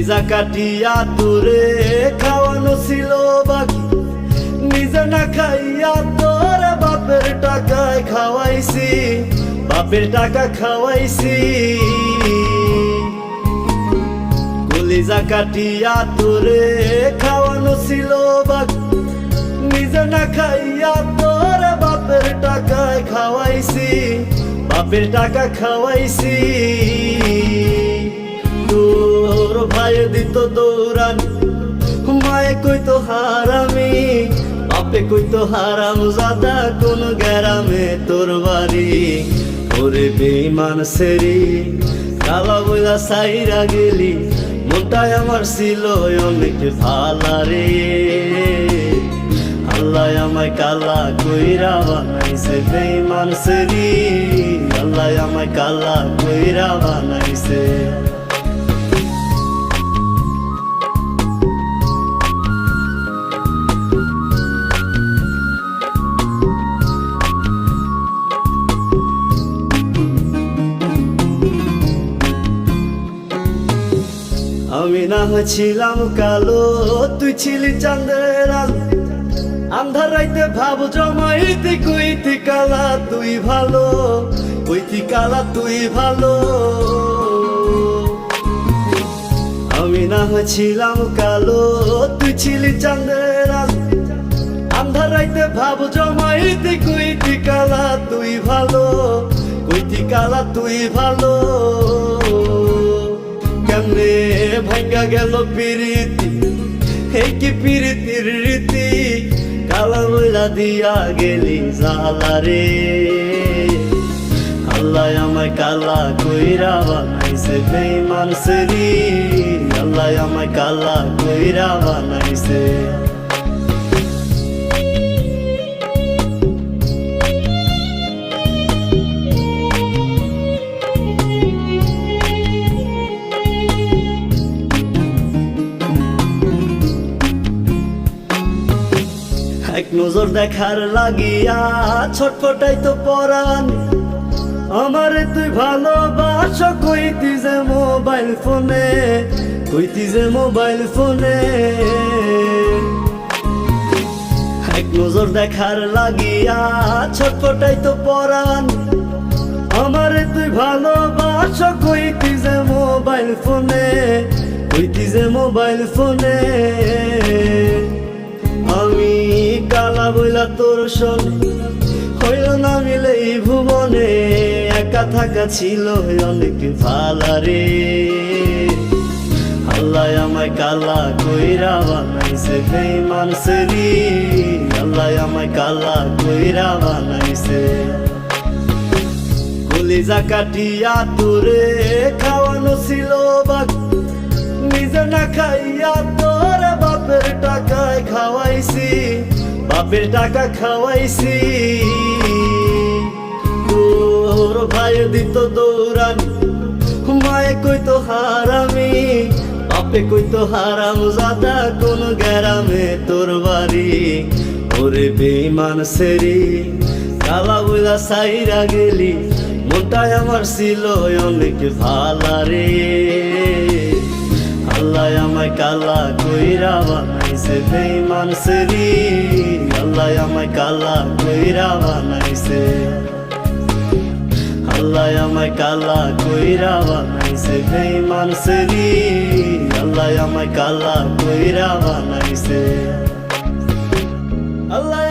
কলিজা কাটিয়া তোরে খাওয়ানো ছিল বাকি, নিজে না খাইয়া তোর বাপের টাকায় খাওয়াইছি, বাপের টাকা খাওয়াইছি। কলিজা কাটিয়া তোরে খাওয়ানো ছিল বাকি, নিজে না খাইয়া তোর বাপের টাকায় খাওয়াইছি, বাপের টাকা খাওয়াইছি। তোর ভাই দিত দৌড়ানি, মায়ে কইতো হারামি, বাপে কইতো হারাম জাদা কোন গ্রামে তোর বাড়ি। ওরে বেঈমান সেরি কালা বইলা সাইরা গেলি, মনটাই আমার ছিল অনেক ভালা রে। আল্লাহ আমায় কালা কইরা বানাইছে বেঈমান সেরি, আল্লাহ আমায় কালা কইরা বানাইছে। আমি না হয়েছিলাম কালো, তুই ছিলি চাঁদের আলো, আন্ধার রাইতে ভাব জমাইতে কইতি কালা তুই ভালো, কইতি কালা তুই ভালো। আমি না হয়েছিলাম কালো, তুই ছিলি চাঁদের আলো, আন্ধার রাইতে ভাব জমাইতে কইতি কালা তুই ভালো, কইতি কালা তুই ভালো। কেমনে ভাঙ্গা গেল পিরিতি, এই কি পিরিতির রীতি, কালা বইলা দিয়া গেলি জালা রে। আল্লাহ আমায় কালা কইরা বানাইছে বেঈমান সেরি, আল্লাহ আমায় কালা কইরা বানাইছে। এক নজর দেখার লাগিয়া ছটফটাই তো পরাণ, আমারে তুই ভালোবাস কইতি যে মোবাইল ফোনে, কইতি যে মোবাইল ফোনে। এক নজর দেখার লাগিয়া ছটফটাই তো পরাণ, আমারে তুই ভালোবাস কইতি যে মোবাইল ফোনে, কইতি যে মোবাইল ফোনে। আমি কালা বইলা তোর শোনে হইল না মিলে এই ভুবনে, একা থাকা ছিল অনেক ভালা রে। আল্লাহ আমায় কালা কইরা বানাইছে বেঈমান সেরি, আল্লাহ আমায় কালা কইরা বানাইছে। কলিজা কাটিয়া তোরে খাওয়ানো ছিল বাকি, নিজে না খাইয়া তোর বাপের টাকায় খাওয়াইছি, বাপের টাকা খাওয়াইছি। তোর ভাই দিত দৌড়ানি, মায়ে কইতো হারামি, বাপে কইতো হারাম জাদা কোন গ্রামে তোর বাড়ি। ওরে বেঈমান সেরি কালা বইলা সাইরা গেলি, মনটাই আমার ছিল অনেক ভালা রে। আল্লাহ আমায় কালা কইরা বানাইছে বেঈমান সেরি, আল্লাহ আমায় কালা কইরা বানাইছে। আল্লাহ আমায় কালা কইরা বানাইছে বেঈমান সেরি, আল্লাহ আমায় কালা কইরা বানাইছে। আল্লাহ